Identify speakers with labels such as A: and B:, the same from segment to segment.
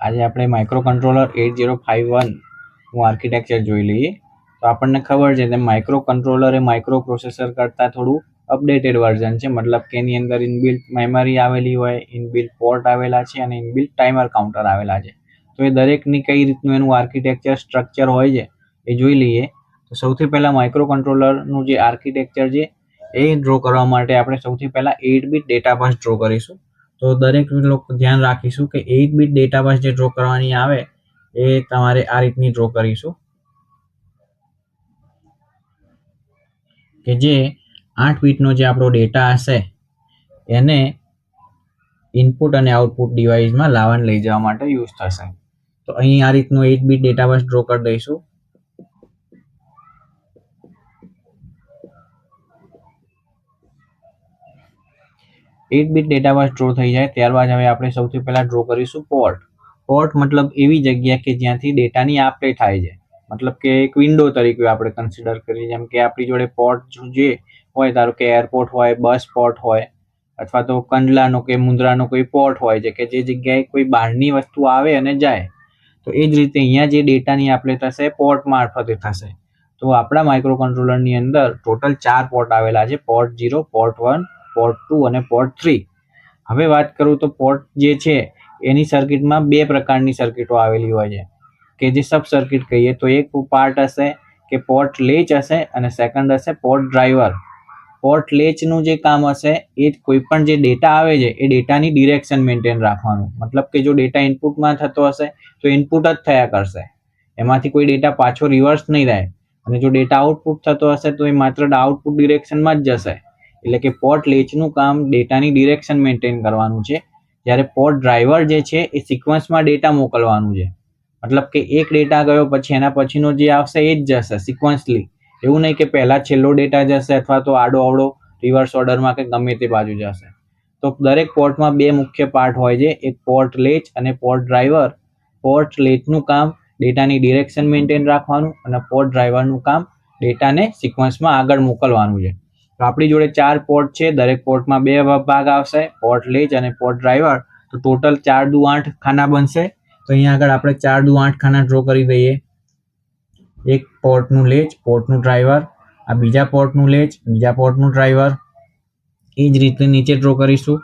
A: આજે આપણે micro controller 8051 નું આર્કિટેક્ચર જોઈ લઈએ. તો આપણને ખબર છે કે માઇક્રો કંટ્રોલર એ માઇક્રો પ્રોસેસર કરતાં થોડું અપડેટેડ વર્ઝન છે, મતલબ કે એની અંદર ઇનબિલ્ટ મેમરી આવેલી હોય, ઇનબિલ્ટ પોર્ટ આવેલા છે અને ઇનબિલ્ટ ટાઈમર કાઉન્ટર આવેલા છે. તો એ દરેકની કઈ રીતનું એનું આર્કિટેક્ચર સ્ટ્રક્ચર હોય છે એ જોઈ લઈએ. તો સૌથી પહેલાં માઇક્રો કંટ્રોલરનું જે આર્કિટેક્ચર છે એ ડ્રો કરવા માટે આપણે સૌથી પહેલાં 8 બીટ ડેટા બસ ડ્રો કરીશું. તો દરેક લોકો ધ્યાન રાખીશું કે 8 બીટ ડેટા બસ જે ડ્રો કરવાની આવે એ તમારે આ રીતની ડ્રો કરીશું કે જે 8 બીટનો જે આપણો ડેટા હશે એને ઇનપુટ અને આઉટપુટ ડિવાઇસમાં લાવવા લઈ જવા માટે યુઝ થશે. તો અહીં આ રીતનું 8 બીટ ડેટા બસ ડ્રો કરી દઈશું. 8 બીટ ડેટા બસ ડ્રો થઈ જાય ત્યારબાદ હવે આપણે સૌથી પહેલા ડ્રો કરીશું પોર્ટ. પોર્ટ મતલબ એવી જગ્યા કે જ્યાંથી ડેટાની આપ-લે થાય છે, મતલબ કે એક વિન્ડો તરીકે આપણે કન્સિડર કરીએ. જેમ કે આપણી જોડે પોર્ટ જે હોય, ધારો કે એરપોર્ટ હોય, બસ પોર્ટ હોય, અથવા તો કંડલાનો કે મુન્દ્રાનો કોઈ પોર્ટ હોય છે કે જે જગ્યાએ કોઈ બહારની વસ્તુ આવે અને જાય. તો એ જ રીતે અહીંયા જે ડેટાની આપ-લે થશે પોર્ટ મારફતે થશે. તો આપણા માઇક્રો કંટ્રોલરની અંદર ટોટલ 4 પોર્ટ આવેલા છે: પોર્ટ 0, પોર્ટ 1, પોર્ટ 2 અને પોર્ટ 3. હવે વાત કરું તો પોર્ટ જે છે એની સર્કિટમાં બે પ્રકારની સર્કિટો આવેલી હોય છે કે જે સબ સર્કિટ કહીએ. તો એક પાર્ટ હશે કે પોર્ટ લેચ હશે અને સેકન્ડ હશે પોર્ટ ડ્રાઈવર. પોર્ટ લેચનું જે કામ હશે એ કોઈ પણ જે ડેટા આવે છે એ ડેટાની ડિરેક્શન મેન્ટેન રાખવાનું. મતલબ કે જો ડેટા ઇનપુટમાં થતો હશે તો ઇનપુટ જ થયા કરશે, એમાંથી કોઈ ડેટા પાછો રિવર્સ નહીં રહે. અને જો ડેટા આઉટપુટ થતો હશે તો એ માત્ર આઉટપુટ ડિરેક્શનમાં જ જશે. એટલે કે પોર્ટ લેચનું કામ ડેટાની ડિરેક્શન મેન્ટેન કરવાનું છે, જ્યારે પોર્ટ ડ્રાઈવર જે છે એ સિક્વન્સમાં ડેટા મોકલવાનું છે. મતલબ કે એક ડેટા ગયો પછી એના પછીનો જે આવશે એ જ જશે સિક્વન્સલી. એવું નહીં કે પહેલાં છેલ્લો ડેટા જશે અથવા તો આડો અવળો રિવર્સ ઓર્ડરમાં કે ગમે તે બાજુ જશે. તો દરેક પોર્ટમાં બે મુખ્ય પાર્ટ હોય છે, એક પોર્ટ લેચ અને પોર્ટ ડ્રાઈવર. પોર્ટ લેચનું કામ ડેટાની ડિરેક્શન મેન્ટેન રાખવાનું અને પોર્ટ ડ્રાઈવરનું કામ ડેટાને સિક્વન્સમાં આગળ મોકલવાનું છે. તો આપણી જોડે 4 પોર્ટ છે, દરેક પોર્ટમાં બે ભાગ આવશે, પોર્ટ લેચ અને પોર્ટ ડ્રાઈવર. તો ટોટલ 4 દુ 8 ખાના બનશે. તો અહીંયા આગળ આપણે 4 દુ 8 ખાના ડ્રો કરી દઈએ. એક પોર્ટનું લેચ, પોર્ટનું ડ્રાઈવર, આ બીજા પોર્ટનું લેચ, બીજા પોર્ટનું ડ્રાઈવર. એ જ રીતે નીચે ડ્રો કરીશું,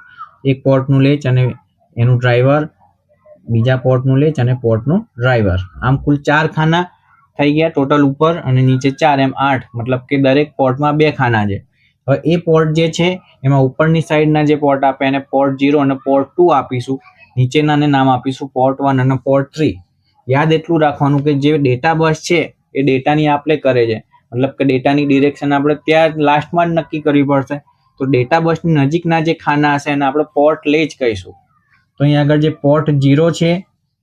A: એક પોર્ટનું લેચ અને એનું ડ્રાઈવર, બીજા પોર્ટનું લેચ અને પોર્ટનું ડ્રાઈવર. આમ કુલ 4 ખાના થઈ ગયા ટોટલ ઉપર, અને નીચે 4 એમ 8. મતલબ કે દરેક પોર્ટમાં 2 ખાના છે. હવે એ પોર્ટ જે છે એમાં ઉપરની સાઈડના જે પોર્ટ આપે એને પોર્ટ 0 અને પોર્ટ 2 આપીશું. નીચેનાને નામ આપીશું પોર્ટ 1 અને પોર્ટ 3. યાદ એટલું રાખવાનું કે જે ડેટા બસ છે એ ડેટાની આપ-લે કરે છે, મતલબ કે ડેટાની ડિરેક્શન આપણે ત્યાં લાસ્ટમાં જ નક્કી કરવી પડશે. તો ડેટા બસની નજીકના જે ખાના હશે એને આપણે પોર્ટ લેચ કહીશું. તો અહીંયા આગળ જે પોર્ટ 0 છે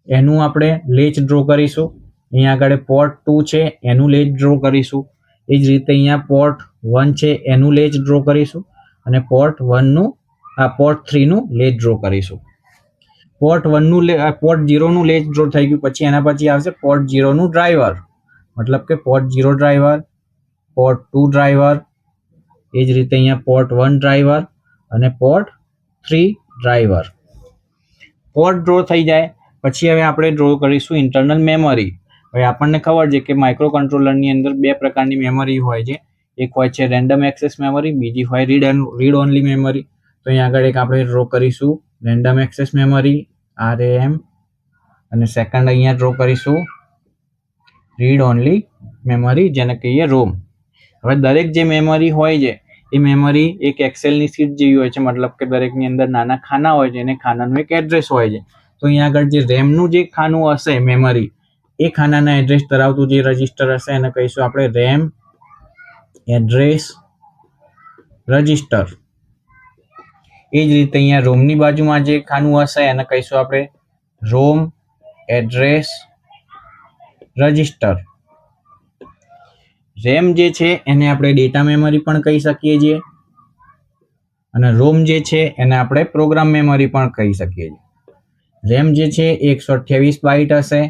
A: એનું આપણે લેચ ડ્રો કરીશું. અહીંયા આગળ પોર્ટ 2 છે એનું લેચ ડ્રો કરીશું. એ જ રીતે અહીંયા પોર્ટ 1 છે એનું લેચ ડ્રો કરીશું અને પોર્ટ 3 નું લેચ ડ્રો કરીશું. પોર્ટ 0નું લેચ ડ્રો થઈ ગયું પછી એના પછી આવશે પોર્ટ 0 નું ડ્રાઈવર. મતલબ કે પોર્ટ 0 ડ્રાઈવર, પોર્ટ 2 ડ્રાઈવર, એ જ રીતે અહીંયા પોર્ટ 1 ડ્રાઈવર અને પોર્ટ 3 ડ્રાઈવર. પોર્ટ ડ્રો થઈ જાય પછી હવે આપણે ડ્રો કરીશું ઇન્ટરનલ મેમરી. હવે આપણને ખબર છે કે માઇક્રો કંટ્રોલરની અંદર બે પ્રકારની મેમરી હોય છે. એક હોય છે રેન્ડમ એક્સેસ મેમરી, બીજી હોય રીડ ઓનલી મેમરી. તો અહીંયા આગળ એક આપણે ડ્રો કરીશું રેન્ડમ એક્સેસ મેમરી RAM, અને સેકન્ડ અહીંયા ડ્રો કરીશું રીડ ઓનલી મેમરી જેને કહીએ ROM. હવે દરેક જે મેમરી હોય છે એ મેમરી એક એક્સેલની શીટ જેવી હોય છે, મતલબ કે દરેકની અંદર નાના ખાના હોય છે અને ખાનાનું એક એડ્રેસ હોય છે. તો અહીંયા આગળ જે રેમનું જે ખાનું હશે મેમરી, એ ખાનાના એડ્રેસ ધરાવતું જે રજિસ્ટર હશે એને કહીશું આપણે રેમ એડ્રેસ રજિસ્ટર. એ જ રીતે અહીંયા રોમની બાજુમાં જે ખાનું હશે એને કહીશું આપણે રોમ એડ્રેસ રજિસ્ટર. રેમ જે છે એને આપણે ડેટા મેમરી પણ કહી શકીએ છીએ અને રોમ જે છે એને આપણે પ્રોગ્રામ મેમરી પણ કહી શકીએ છીએ. રેમ જે છે 128 બાઇટ હશે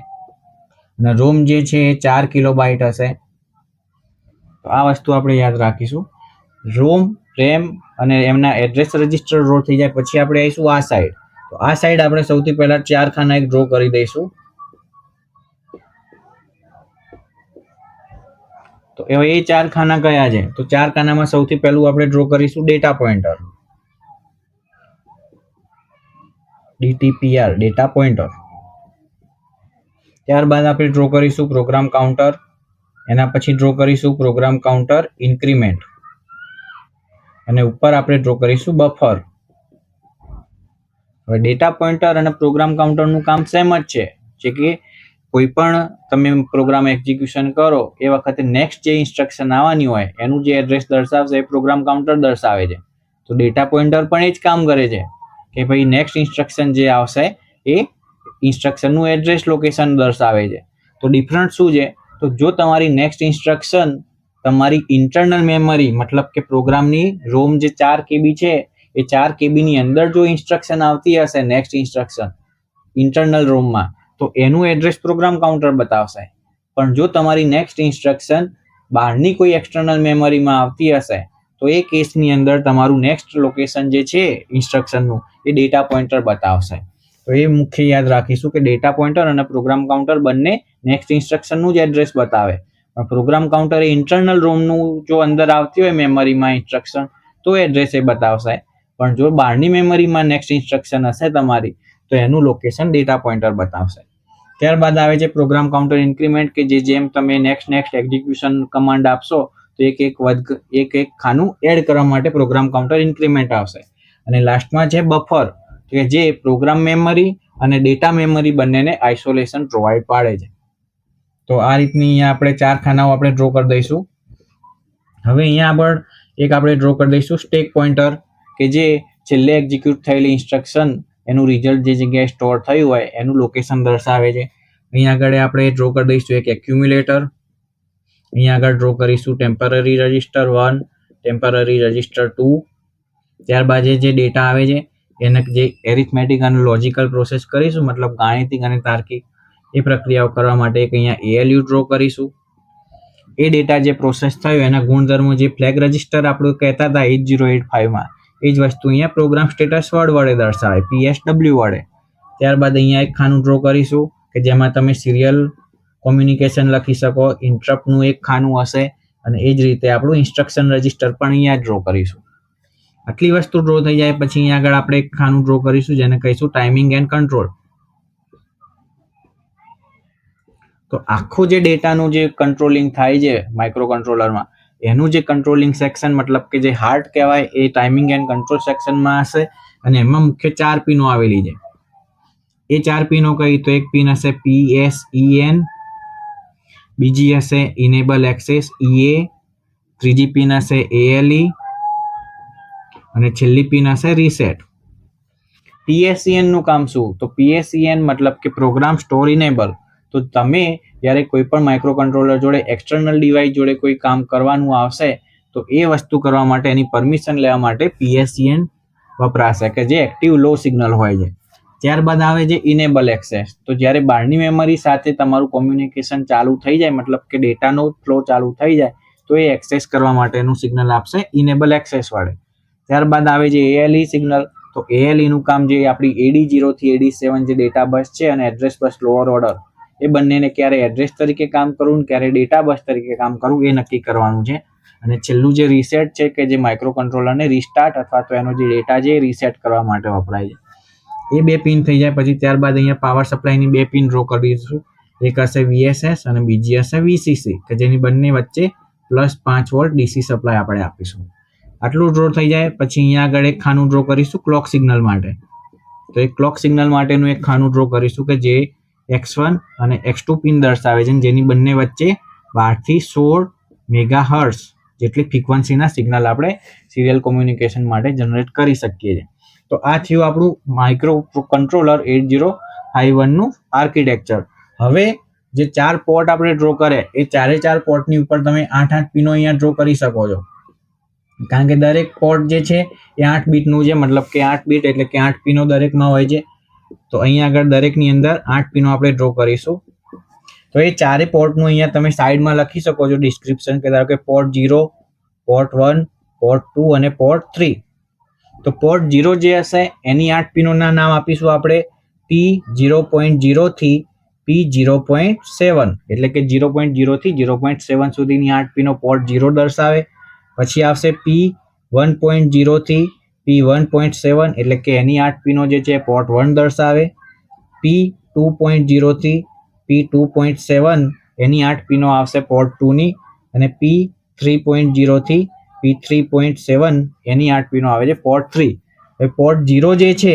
A: અને રોમ જે છે એ 4 કિલોબાઇટ હશે. તો આ વસ્તુ આપણે યાદ રાખીશું. રોમ, રેમ અને એમના એડ્રેસ રજિસ્ટર ડ્રો થઈ જાય પછી આપણે આવીશું આ સાઈડ. તો તો આ સાઈડ આપણે સૌથી પહેલા 4 ખાના એક ડ્રો કરી દઈશું. તો હવે એ 4 ખાના કયા છે? તો 4 ખાનામાં સૌથી પહેલું આપણે ડ્રો કરીશું data pointer, DTPR data pointer. ત્યારબાદ આપણે ડ્રો કરીશું પ્રોગ્રામ કાઉન્ટર, એના પછી ડ્રો કરીશું પ્રોગ્રામ કાઉન્ટર ઇન્ક્રીમેન્ટ, અને ઉપર આપણે ડ્રો કરીશું બફર. હવે ડેટા પોઇન્ટર અને પ્રોગ્રામ કાઉન્ટરનું કામ સેમ જ છે, જે કે કોઈ પણ તમે પ્રોગ્રામ એક્ઝિક્યુશન કરો એ વખતે નેક્સ્ટ જે ઇન્સ્ટ્રક્શન આવવાની હોય એનું જે એડ્રેસ દર્શાવશે એ પ્રોગ્રામ કાઉન્ટર દર્શાવે છે. તો ડેટા પોઇન્ટર પણ એ જ કામ કરે છે કે ભાઈ નેક્સ્ટ ઇન્સ્ટ્રક્શન જે આવશે એ ઇન્સ્ટ્રક્શનનું એડ્રેસ લોકેશન દર્શાવે છે. તો ડિફરન્ટ શું છે? તો જો તમારી નેક્સ્ટ ઇન્સ્ટ્રક્શન તમારી ઇન્ટરનલ મેમરી મતલબ કે પ્રોગ્રામની રોમ જે 4 KB છે એ 4 KB ની અંદર જો ઇન્સ્ટ્રક્શન આવતી હશે નેક્સ્ટ ઇન્સ્ટ્રક્શન ઇન્ટરનલ રોમમાં, તો એનું એડ્રેસ પ્રોગ્રામ કાઉન્ટર બતાવશે. પણ જો તમારી નેક્સ્ટ ઇન્સ્ટ્રક્શન બહારની કોઈ એક્સટર્નલ મેમરીમાં આવતી હશે તો એ કેસની અંદર તમારું નેક્સ્ટ લોકેશન જે છે ઇન્સ્ટ્રક્શનનું એ ડેટા પોઇન્ટર બતાવશે. તો એ મુખ્ય યાદ રાખીશું કે ડેટા પોઇન્ટર અને પ્રોગ્રામ કાઉન્ટર બંને નેક્સ્ટ ઇન્સ્ટ્રક્શનનું જ એડ્રેસ બતાવે. પણ પ્રોગ્રામ કાઉન્ટર એ ઇન્ટરનલ રોમનું જો અંદર આવતી હોય મેમરીમાં ઇન્સ્ટ્રક્શન તો એડ્રેસ એ બતાવશે. પણ જો બહારની મેમરીમાં નેક્સ્ટ ઇન્સ્ટ્રક્શન હશે તમારી તો એનું લોકેશન ડેટા પોઇન્ટર બતાવશે. ત્યારબાદ આવે છે પ્રોગ્રામ કાઉન્ટર ઇન્ક્રીમેન્ટ, કે જેમ તમે નેક્સ્ટ એક્ઝિક્યુશન કમાન્ડ આપશો તો એક ખાનું એડ કરવા માટે પ્રોગ્રામ કાઉન્ટર ઇન્ક્રીમેન્ટ આવશે. અને લાસ્ટમાં છે બફર, કે જે પ્રોગ્રામ મેમરી અને ડેટા મેમરી બંનેને આઇસોલેશન પ્રોવાઈડ પાડે છે. તો આ રીતની અહીંયા આપણે 4 ખાનાઓ આપણે ડ્રો કરી દઈશું. હવે અહીંયા આગળ એક આપણે ડ્રો કરી દઈશું સ્ટેક પોઇન્ટર, કે જે છેલ્લે એક્ઝિક્યુટ થયેલી ઇન્સ્ટ્રક્શન એનું રિઝલ્ટ જે જગ્યાએ સ્ટોર થયું હોય એનું લોકેશન દર્શાવે છે. અહીંયા આગળ આપણે ડ્રો કરી દઈશું એક એક્યુમ્યુલેટર. અહીંયા આગળ ડ્રો કરીશું ટેમ્પરરી રજિસ્ટર 1, ટેમ્પરરી રજિસ્ટર 2. ત્યારબાદ જે ડેટા આવે છે એને જે એરિથમેટિક અને લોજિકલ પ્રોસેસ કરીશું, મતલબ ગાણિતિક અને તાર્કિક એ પ્રક્રિયાઓ કરવા માટે એક અહીંયા ALU ડ્રો કરીશું. એ ડેટા જે પ્રોસેસ થયો એના ગુણધર્મો જે ફ્લેગ રજિસ્ટર આપણું કહેતા હતા 8085માં એ જ વસ્તુ અહીંયા પ્રોગ્રામ સ્ટેટસ વર્ડ વડે દર્શાવે, PSW વડે. ત્યારબાદ અહીંયા એક ખાનું ડ્રો કરીશું કે જેમાં તમે સિરિયલ કોમ્યુનિકેશન લખી શકો, ઇન્ટરપ્ટનું એક ખાનું હશે, અને એ જ રીતે આપણું ઇન્સ્ટ્રક્શન રજિસ્ટર પણ અહીંયા ડ્રો કરીશું. આટલી વસ્તુ ડ્રો થઈ જાય પછી અહીંયા આગળ આપણે એક ખાનું ડ્રો કરીશું જેને કહીશું ટાઈમિંગ એન્ડ કંટ્રોલ. તો આખું જે ડેટાનું જે કંટ્રોલિંગ થાય છે માઇક્રો કંટ્રોલરમાં એનું જે કંટ્રોલિંગ સેક્શન મતલબ કે જે હાર્ટ કહેવાય એ ટાઈમિંગ એન્ડ કંટ્રોલ સેક્શનમાં હશે. અને એમાં મુખ્ય 4 પિનો આવેલી છે. એ 4 પિનો કઈ? તો એક પિન હશે PSEN, બીજી હશે ઇનેબલ એક્સેસ EA, ત્રીજી પિન હશે ALE અને છેલ્લી પિન હશે રીસેટ. PSEN નું કામ શું? તો PSEN મતલબ કે પ્રોગ્રામ સ્ટોર ઇનેબલ. તો તમે જ્યારે કોઈ પણ માઇક્રો કંટ્રોલર જોડે એક્સટર્નલ ડિવાઇસ જોડે કોઈ કામ કરવાનું આવશે તો એ વસ્તુ કરવા માટે એની પરમિશન લેવા માટે PSEN વપરાશે, કે જે એક્ટિવ લો સિગ્નલ હોય છે. ત્યારબાદ આવે છે ઇનેબલ એક્સેસ. તો જ્યારે બહારની મેમરી સાથે તમારું કોમ્યુનિકેશન ચાલુ થઈ જાય મતલબ કે ડેટાનો ફ્લો ચાલુ થઈ જાય તો એ એક્સેસ કરવા માટેનું સિગ્નલ આપશે ઇનેબલ એક્સેસ વડે. ત્યારબાદ આવે છે ALE સિગ્નલ. તો ALE નું કામ જે આપણી AD0 થી AD7 જે ડેટા બસ છે અને એડ્રેસ બસ લોઅર ઓર્ડર એ બંનેને ક્યારે એડ્રેસ તરીકે કામ કરવું ક્યારે ડેટા બસ તરીકે કામ કરવું એ નક્કી કરવાનું છે. અને છેલ્લું જે રીસેટ છે કે જે માઇક્રો કંટ્રોલરને રીસ્ટાર્ટ અથવા તો એનો જે ડેટા છે એ રીસેટ કરવા માટે વપરાય છે. એ 2 પિન થઈ જાય પછી ત્યારબાદ અહીંયા પાવર સપ્લાયની 2 પિન ડ્રો કરી દઈશું. એક હશે VSS અને બીજી હશે VCC, કે જેની બંને વચ્ચે +5 વોલ્ટ DC સપ્લાય આપણે આપીશું. આટલું ડ્રો થઈ જાય પછી અહીંયા આગળ એક ખાનું ડ્રો કરીશું ક્લોક સિગ્નલ માટે. તો એક ક્લોક સિગ્નલ માટેનું એક ખાનું ડ્રો કરીશું કે જે X1 અને X2 પિન દર્શાવે છે, જેની બંને વચ્ચે 12 થી 16 મેગાહર્ટ્ઝ જેટલી ફ્રીક્વન્સીના સિગ્નલ આપણે સિરિયલ કોમ્યુનિકેશન માટે જનરેટ કરી શકીએ છીએ. તો આ થયું આપણું માઇક્રો કંટ્રોલર 8051 નું આર્કિટેક્ચર. હવે જે 4 પોર્ટ આપણે ડ્રો કરે એ 4 પોર્ટની ઉપર તમે 8 પિનો અહીંયા ડ્રો કરી શકો છો, કારણ કે દરેક પોર્ટ જે છે એ 8 બીટનું છે, મતલબ કે 8 બીટ એટલે કે 8 પિનો દરેકમાં હોય છે. તો અહીંયા આગળ દરેકની અંદર 8 પિનો આપણે ડ્રો કરીશું. તો એ 4 પોર્ટનું અહીંયા તમે સાઈડમાં લખી શકો છો ડિસ્ક્રિપ્શન, કે ધારો કે પોર્ટ 0, પોર્ટ 1, પોર્ટ 2 અને પોર્ટ 3. તો પોર્ટ 0 જે હશે એની 8 પિનોના નામ આપીશું આપણે P0.0 થી P0.7, એટલે કે 0.0 થી 0.7 સુધીની 8 પિનો પોર્ટ 0 દર્શાવે. પછી આવશે P1.0 થી P1.7, એટલે કે એની 8 પિનો જે છે પોર્ટ 1 દર્શાવે. P2.0 થી P2.7 એની 8 પિનો આવશે પોર્ટ 2 ની, અને P3.0 થી P3.7 એની 8 પિનો આવે છે પોર્ટ 3. હવે પોર્ટ 0 જે છે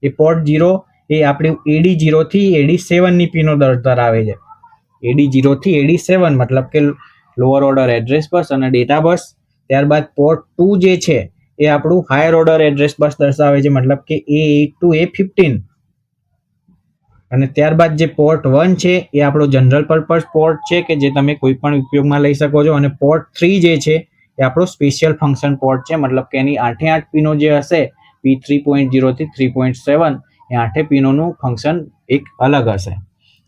A: એ પોર્ટ 0 એ આપણી AD0 થી AD7 ની પિનો ધરાવે છે. AD0 થી AD7 મતલબ કે લોઅર ઓર્ડર એડ્રેસ બસ અને ડેટા બસ. ત્યારબાદ પોર્ટ 2 જે છે એ આપણું હાયર ઓર્ડર એડ્રેસ બસ દર્શાવે છે, મતલબ કે A8 to A15. અને ત્યારબાદ જે પોર્ટ 1 છે એ આપણો જનરલ પર્પઝ પોર્ટ છે કે જે તમે કોઈ પણ ઉપયોગમાં લઈ શકો છો. અને પોર્ટ 3 જે છે એ આપણો સ્પેશિયલ ફંક્શન પોર્ટ છે, મતલબ કે એની 8 પિનો જે હશે P3.0 થી 3.7 એ 8 પિનોનું ફંક્શન એક અલગ હશે.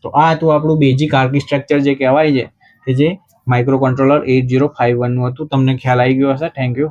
A: તો આ હતું આપણું બેઝિક આર્કિટેક્ચર જે કહેવાય છે કે જે માઇક્રો કંટ્રોલર 8051 નું હતું. તમને ખ્યાલ આવી ગયો હશે. Thank you.